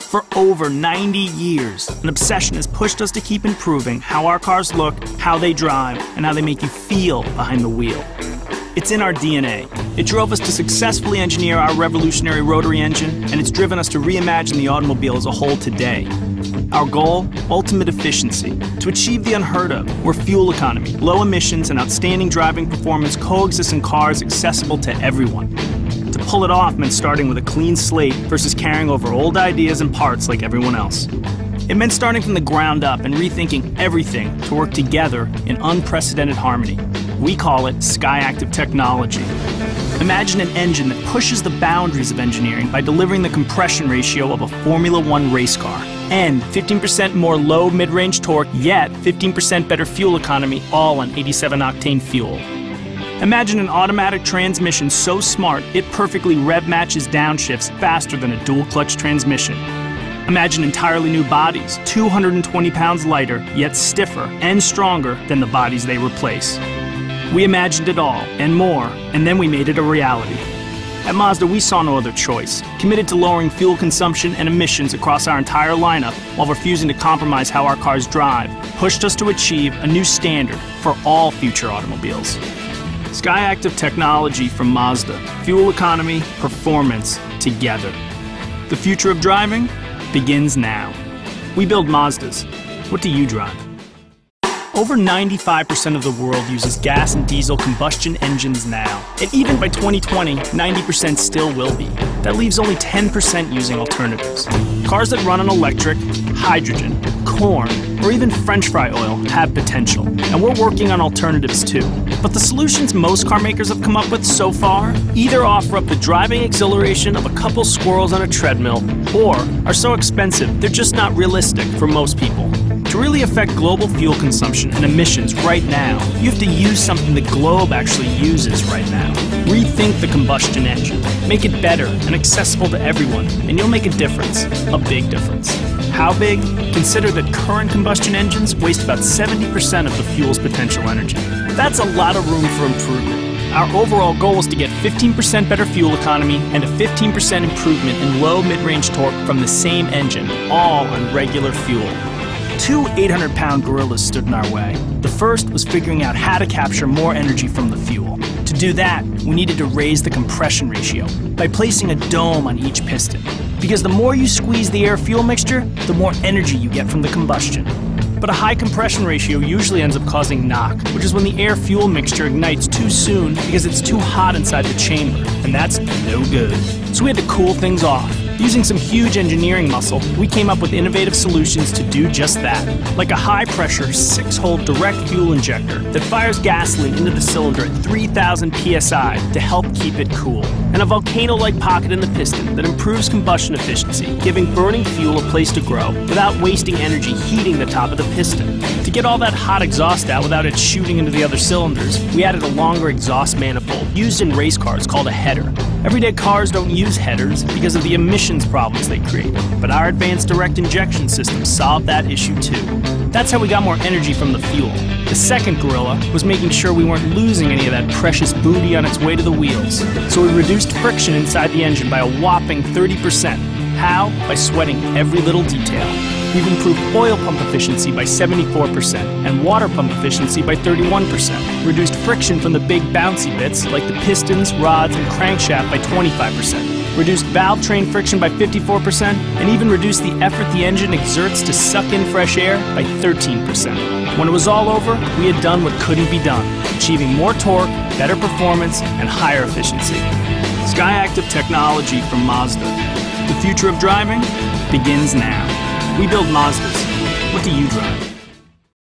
For over 90 years, an obsession has pushed us to keep improving how our cars look, how they drive, and how they make you feel behind the wheel. It's in our DNA. It drove us to successfully engineer our revolutionary rotary engine, and it's driven us to reimagine the automobile as a whole today. Our goal? Ultimate efficiency. To achieve the unheard of, where fuel economy, low emissions, and outstanding driving performance coexist in cars accessible to everyone. To pull it off meant starting with a clean slate versus carrying over old ideas and parts like everyone else. It meant starting from the ground up and rethinking everything to work together in unprecedented harmony. We call it skyactiv technology. Imagine an engine that pushes the boundaries of engineering by delivering the compression ratio of a Formula One race car and 15% more low mid-range torque, yet 15% better fuel economy, all on 87-octane fuel. Imagine an automatic transmission so smart it perfectly rev matches downshifts faster than a dual-clutch transmission. Imagine entirely new bodies, 220 pounds lighter, yet stiffer and stronger than the bodies they replace. We imagined it all, and more, and then we made it a reality. At Mazda, we saw no other choice, committed to lowering fuel consumption and emissions across our entire lineup while refusing to compromise how our cars drive, pushed us to achieve a new standard for all future automobiles. Skyactiv technology from Mazda. Fuel economy, performance, together. The future of driving begins now. We build Mazdas. What do you drive? Over 95% of the world uses gas and diesel combustion engines now. And even by 2020, 90% still will be. That leaves only 10% using alternatives. Cars that run on electric, hydrogen, corn, or even French fry oil have potential. And we're working on alternatives too. But the solutions most car makers have come up with so far either offer up the driving exhilaration of a couple squirrels on a treadmill, or are so expensive they're just not realistic for most people. To really affect global fuel consumption and emissions right now, you have to use something the globe actually uses right now. Rethink the combustion engine. Make it better and accessible to everyone, and you'll make a difference, a big difference. How big? Consider that current combustion engines waste about 70% of the fuel's potential energy. That's a lot of room for improvement. Our overall goal is to get 15% better fuel economy and a 15% improvement in low mid-range torque from the same engine, all on regular fuel. Two 800-pound gorillas stood in our way. The first was figuring out how to capture more energy from the fuel. To do that, we needed to raise the compression ratio by placing a dome on each piston. Because the more you squeeze the air-fuel mixture, the more energy you get from the combustion. But a high compression ratio usually ends up causing knock, which is when the air-fuel mixture ignites too soon because it's too hot inside the chamber, and that's no good. So we had to cool things off. Using some huge engineering muscle, we came up with innovative solutions to do just that, like a high-pressure 6-hole direct fuel injector that fires gasoline into the cylinder at 3,000 psi to help keep it cool, and a volcano-like pocket in the piston that improves combustion efficiency, giving burning fuel a place to grow without wasting energy heating the top of the piston. To get all that hot exhaust out without it shooting into the other cylinders, we added a longer exhaust manifold used in race cars called a header. Everyday cars don't use headers because of the emissions problems they create, but our advanced direct injection system solved that issue too. That's how we got more energy from the fuel. The second gorilla was making sure we weren't losing any of that precious booty on its way to the wheels. So we reduced friction inside the engine by a whopping 30%. How? By sweating every little detail. We've improved oil pump efficiency by 74% and water pump efficiency by 31%. Reduced friction from the big bouncy bits like the pistons, rods, and crankshaft by 25%. Reduced valve train friction by 54%, and even reduced the effort the engine exerts to suck in fresh air by 13%. When it was all over, we had done what couldn't be done, achieving more torque, better performance, and higher efficiency. Skyactiv technology from Mazda. The future of driving begins now. We build Mazdas. What do you drive?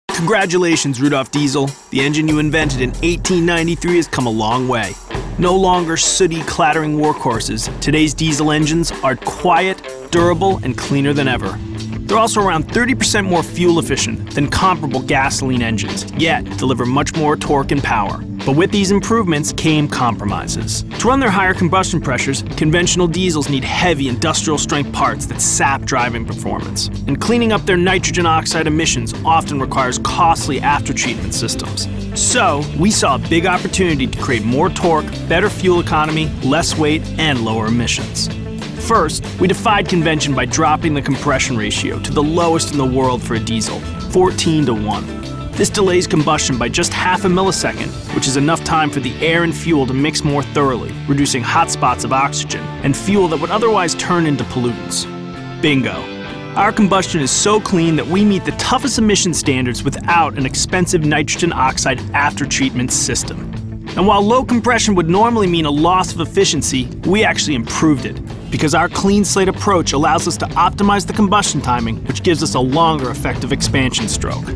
Congratulations, Rudolph Diesel. The engine you invented in 1893 has come a long way. No longer sooty, clattering workhorses, today's diesel engines are quiet, durable, and cleaner than ever. They're also around 30% more fuel efficient than comparable gasoline engines, yet deliver much more torque and power. But with these improvements came compromises. To run their higher combustion pressures, conventional diesels need heavy industrial-strength parts that sap driving performance. And cleaning up their nitrogen oxide emissions often requires costly after-treatment systems. So, we saw a big opportunity to create more torque, better fuel economy, less weight, and lower emissions. First, we defied convention by dropping the compression ratio to the lowest in the world for a diesel, 14:1. This delays combustion by just half a millisecond, which is enough time for the air and fuel to mix more thoroughly, reducing hot spots of oxygen and fuel that would otherwise turn into pollutants. Bingo. Our combustion is so clean that we meet the toughest emission standards without an expensive nitrogen oxide after-treatment system. And while low compression would normally mean a loss of efficiency, we actually improved it, because our clean slate approach allows us to optimize the combustion timing, which gives us a longer effective expansion stroke.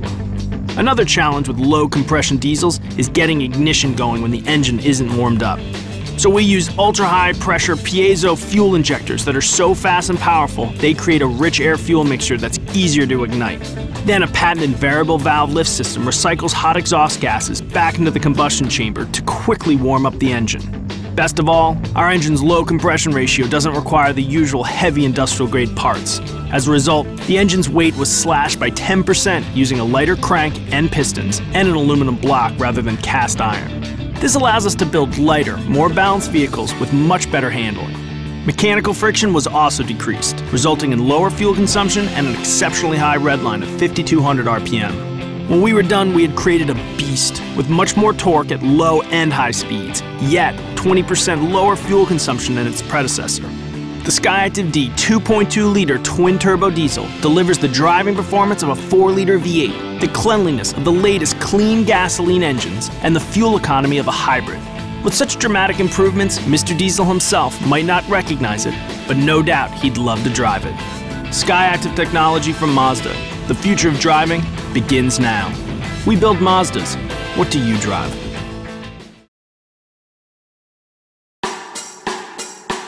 Another challenge with low compression diesels is getting ignition going when the engine isn't warmed up. So we use ultra-high pressure piezo fuel injectors that are so fast and powerful, they create a rich air-fuel mixture that's easier to ignite. Then a patented variable valve lift system recycles hot exhaust gases back into the combustion chamber to quickly warm up the engine. Best of all, our engine's low compression ratio doesn't require the usual heavy industrial grade parts. As a result, the engine's weight was slashed by 10% using a lighter crank and pistons and an aluminum block rather than cast iron. This allows us to build lighter, more balanced vehicles with much better handling. Mechanical friction was also decreased, resulting in lower fuel consumption and an exceptionally high redline of 5,200 RPM. When we were done, we had created a beast with much more torque at low and high speeds, yet 20% lower fuel consumption than its predecessor. The SkyActiv D 2.2-liter twin-turbo diesel delivers the driving performance of a 4-liter V8, the cleanliness of the latest clean gasoline engines, and the fuel economy of a hybrid. With such dramatic improvements, Mr. Diesel himself might not recognize it, but no doubt he'd love to drive it. SkyActiv technology from Mazda. The future of driving begins now. We build Mazdas. What do you drive?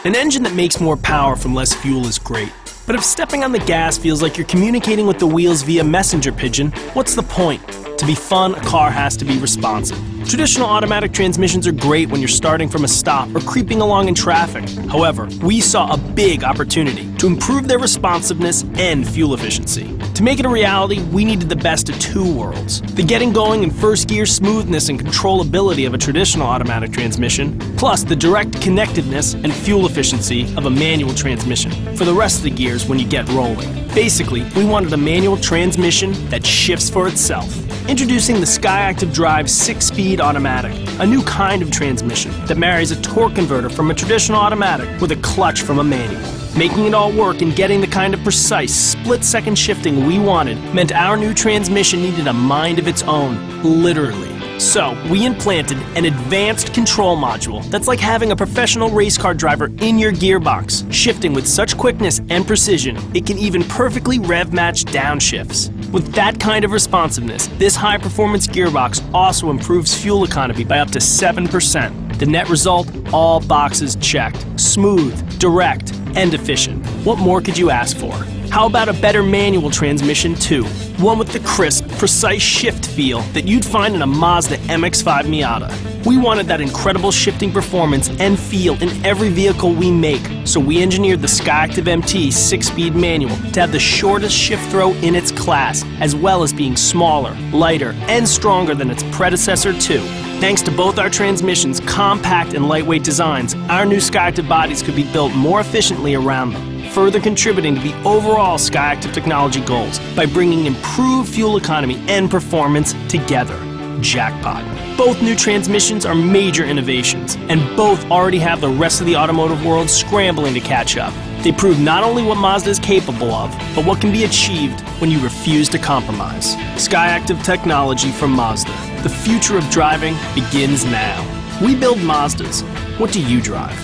An engine that makes more power from less fuel is great. But if stepping on the gas feels like you're communicating with the wheels via messenger pigeon, what's the point? To be fun, a car has to be responsive. Traditional automatic transmissions are great when you're starting from a stop or creeping along in traffic. However, we saw a big opportunity to improve their responsiveness and fuel efficiency. To make it a reality, we needed the best of two worlds. The getting going and first gear smoothness and controllability of a traditional automatic transmission, plus the direct connectedness and fuel efficiency of a manual transmission for the rest of the gears when you get rolling. Basically, we wanted a manual transmission that shifts for itself. Introducing the SkyActiv Drive 6-speed automatic, a new kind of transmission that marries a torque converter from a traditional automatic with a clutch from a manual. Making it all work and getting the kind of precise, split-second shifting we wanted meant our new transmission needed a mind of its own, literally. So, we implanted an advanced control module that's like having a professional race car driver in your gearbox, shifting with such quickness and precision, it can even perfectly rev match downshifts. With that kind of responsiveness, this high-performance gearbox also improves fuel economy by up to 7%. The net result? All boxes checked. Smooth, direct, and efficient. What more could you ask for? How about a better manual transmission too? One with the crisp, precise shift feel that you'd find in a Mazda MX-5 Miata. We wanted that incredible shifting performance and feel in every vehicle we make, so we engineered the SkyActiv MT 6-speed manual to have the shortest shift throw in its class, as well as being smaller, lighter, and stronger than its predecessor too. Thanks to both our transmissions' compact and lightweight designs, our new SkyActiv bodies could be built more efficiently around them, further contributing to the overall SkyActiv technology goals by bringing improved fuel economy and performance together. Jackpot. Both new transmissions are major innovations, and both already have the rest of the automotive world scrambling to catch up. They prove not only what Mazda is capable of, but what can be achieved when you refuse to compromise. SkyActiv technology from Mazda. The future of driving begins now. We build Mazdas. What do you drive?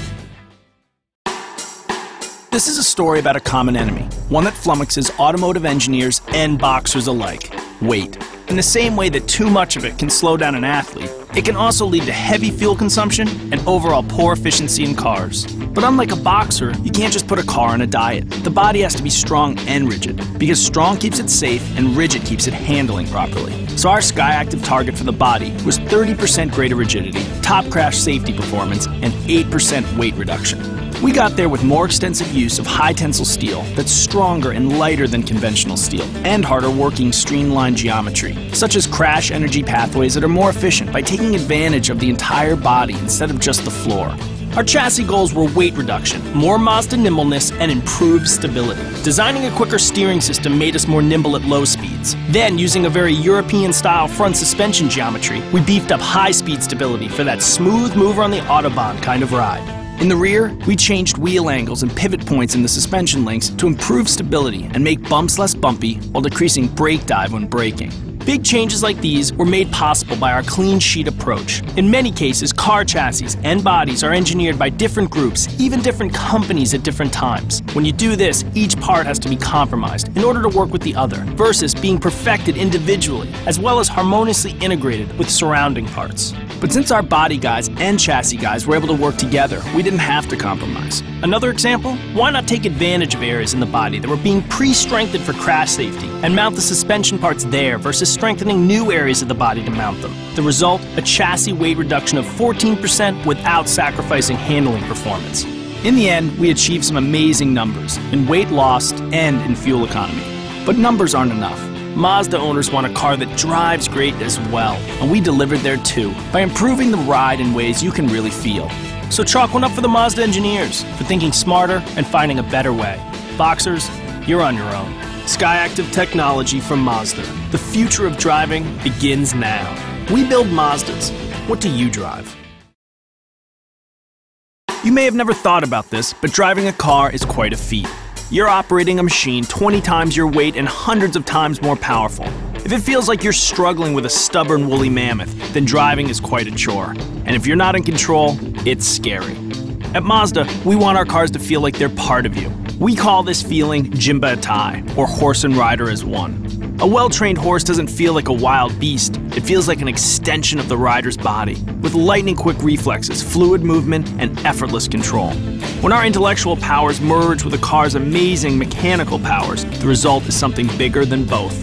This is a story about a common enemy, one that flummoxes automotive engineers and boxers alike: weight. In the same way that too much of it can slow down an athlete, it can also lead to heavy fuel consumption and overall poor efficiency in cars. But unlike a boxer, you can't just put a car on a diet. The body has to be strong and rigid, because strong keeps it safe and rigid keeps it handling properly. So our SkyActiv target for the body was 30% greater rigidity, top crash safety performance, and 8% weight reduction. We got there with more extensive use of high-tensile steel that's stronger and lighter than conventional steel, and harder working streamlined geometry, such as crash energy pathways that are more efficient by taking advantage of the entire body instead of just the floor. Our chassis goals were weight reduction, more Mazda nimbleness, and improved stability. Designing a quicker steering system made us more nimble at low speeds. Then, using a very European-style front suspension geometry, we beefed up high-speed stability for that smooth mover on the Autobahn kind of ride. In the rear, we changed wheel angles and pivot points in the suspension links to improve stability and make bumps less bumpy while decreasing brake dive when braking. Big changes like these were made possible by our clean sheet approach. In many cases, car chassis and bodies are engineered by different groups, even different companies at different times. When you do this, each part has to be compromised in order to work with the other, versus being perfected individually, as well as harmoniously integrated with surrounding parts. But since our body guys and chassis guys were able to work together, we didn't have to compromise. Another example? Why not take advantage of areas in the body that were being pre-strengthened for crash safety and mount the suspension parts there versus strengthening new areas of the body to mount them? The result? A chassis weight reduction of 14% without sacrificing handling performance. In the end, we achieved some amazing numbers in weight lost and in fuel economy. But numbers aren't enough. Mazda owners want a car that drives great as well, and we delivered there too, by improving the ride in ways you can really feel. So chalk one up for the Mazda engineers for thinking smarter and finding a better way. Boxers, you're on your own. Skyactiv technology from Mazda. The future of driving begins now. We build Mazdas. What do you drive? You may have never thought about this, but driving a car is quite a feat. You're operating a machine 20 times your weight and hundreds of times more powerful. If it feels like you're struggling with a stubborn woolly mammoth, then driving is quite a chore. And if you're not in control, it's scary. At Mazda, we want our cars to feel like they're part of you. We call this feeling Jimba Atai, or horse and rider as one. A well-trained horse doesn't feel like a wild beast. It feels like an extension of the rider's body, with lightning-quick reflexes, fluid movement, and effortless control. When our intellectual powers merge with a car's amazing mechanical powers, the result is something bigger than both.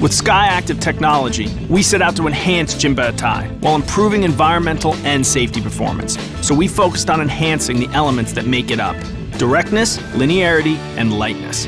With Skyactiv technology, we set out to enhance Jimba Atai while improving environmental and safety performance. So we focused on enhancing the elements that make it up: directness, linearity, and lightness.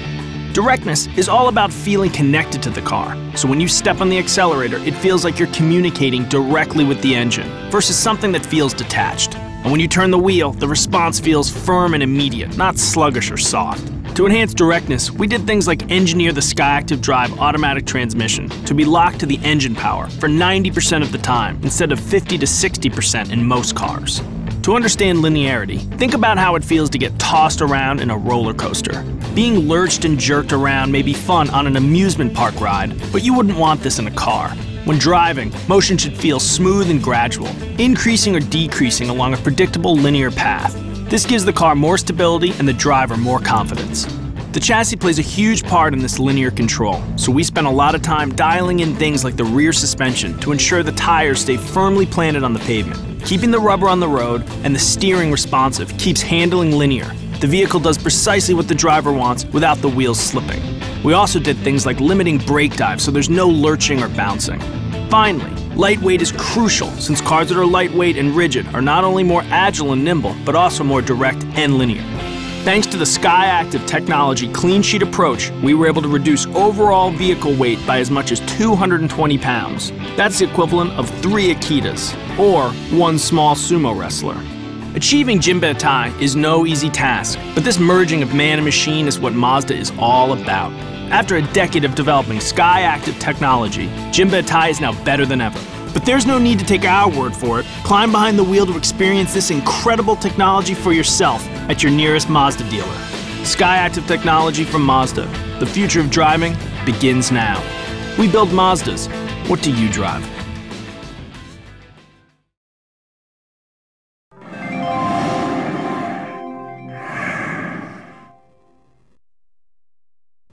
Directness is all about feeling connected to the car. So when you step on the accelerator, it feels like you're communicating directly with the engine, versus something that feels detached. And when you turn the wheel, the response feels firm and immediate, not sluggish or soft. To enhance directness, we did things like engineer the Skyactiv Drive automatic transmission to be locked to the engine power for 90% of the time, instead of 50 to 60% in most cars. To understand linearity, think about how it feels to get tossed around in a roller coaster. Being lurched and jerked around may be fun on an amusement park ride, but you wouldn't want this in a car. When driving, motion should feel smooth and gradual, increasing or decreasing along a predictable linear path. This gives the car more stability and the driver more confidence. The chassis plays a huge part in this linear control, so we spent a lot of time dialing in things like the rear suspension to ensure the tires stay firmly planted on the pavement. Keeping the rubber on the road and the steering responsive keeps handling linear. The vehicle does precisely what the driver wants without the wheels slipping. We also did things like limiting brake dive so there's no lurching or bouncing. Finally, lightweight is crucial since cars that are lightweight and rigid are not only more agile and nimble, but also more direct and linear. Thanks to the Skyactiv technology clean sheet approach, we were able to reduce overall vehicle weight by as much as 220 pounds. That's the equivalent of 3 Akitas, or 1 small sumo wrestler. Achieving Jimba Atai is no easy task, but this merging of man and machine is what Mazda is all about. After a decade of developing Skyactiv technology, Jimba Atai is now better than ever. But there's no need to take our word for it. Climb behind the wheel to experience this incredible technology for yourself at your nearest Mazda dealer. Skyactiv technology from Mazda. The future of driving begins now. We build Mazdas. What do you drive?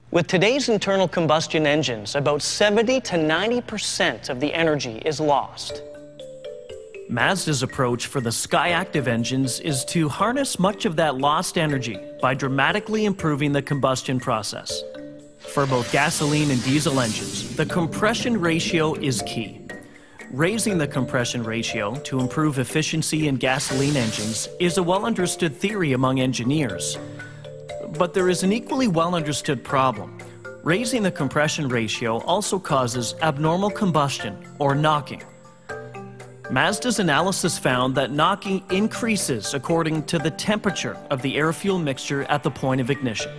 With today's internal combustion engines, about 70 to 90% of the energy is lost. Mazda's approach for the Skyactiv engines is to harness much of that lost energy by dramatically improving the combustion process. For both gasoline and diesel engines, the compression ratio is key. Raising the compression ratio to improve efficiency in gasoline engines is a well-understood theory among engineers. But there is an equally well-understood problem. Raising the compression ratio also causes abnormal combustion, or knocking. Mazda's analysis found that knocking increases according to the temperature of the air-fuel mixture at the point of ignition.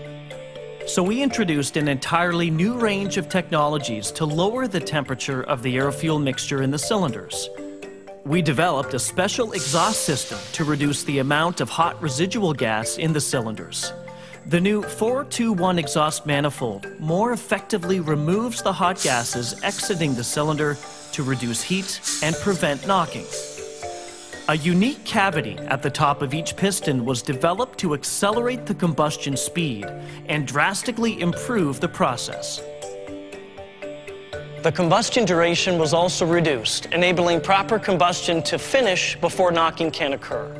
So we introduced an entirely new range of technologies to lower the temperature of the air-fuel mixture in the cylinders. We developed a special exhaust system to reduce the amount of hot residual gas in the cylinders. The new 421 exhaust manifold more effectively removes the hot gases exiting the cylinder to reduce heat and prevent knocking. A unique cavity at the top of each piston was developed to accelerate the combustion speed and drastically improve the process. The combustion duration was also reduced, enabling proper combustion to finish before knocking can occur.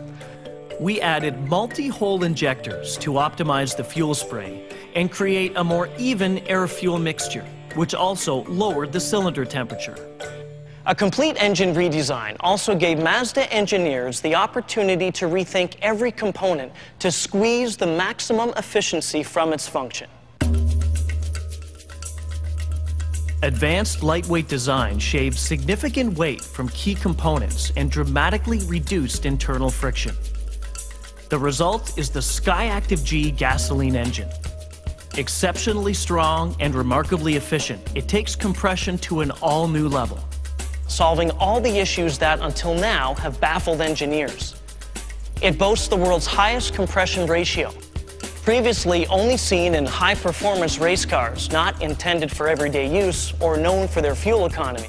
We added multi-hole injectors to optimize the fuel spray and create a more even air-fuel mixture, which also lowered the cylinder temperature. A complete engine redesign also gave Mazda engineers the opportunity to rethink every component to squeeze the maximum efficiency from its function. Advanced lightweight design shaves significant weight from key components and dramatically reduced internal friction. The result is the SkyActiv-G gasoline engine. Exceptionally strong and remarkably efficient, it takes compression to an all-new level, solving all the issues that until now have baffled engineers. It boasts the world's highest compression ratio, previously only seen in high-performance race cars, not intended for everyday use or known for their fuel economy.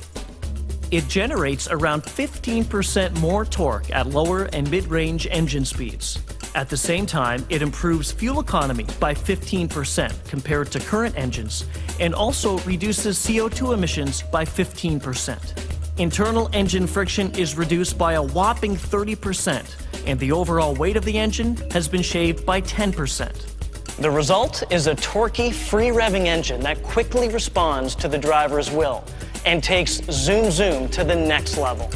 It generates around 15% more torque at lower and mid-range engine speeds. At the same time, it improves fuel economy by 15% compared to current engines and also reduces CO2 emissions by 15%. Internal engine friction is reduced by a whopping 30%, and the overall weight of the engine has been shaved by 10%. The result is a torquey, free-revving engine that quickly responds to the driver's will and takes zoom to the next level.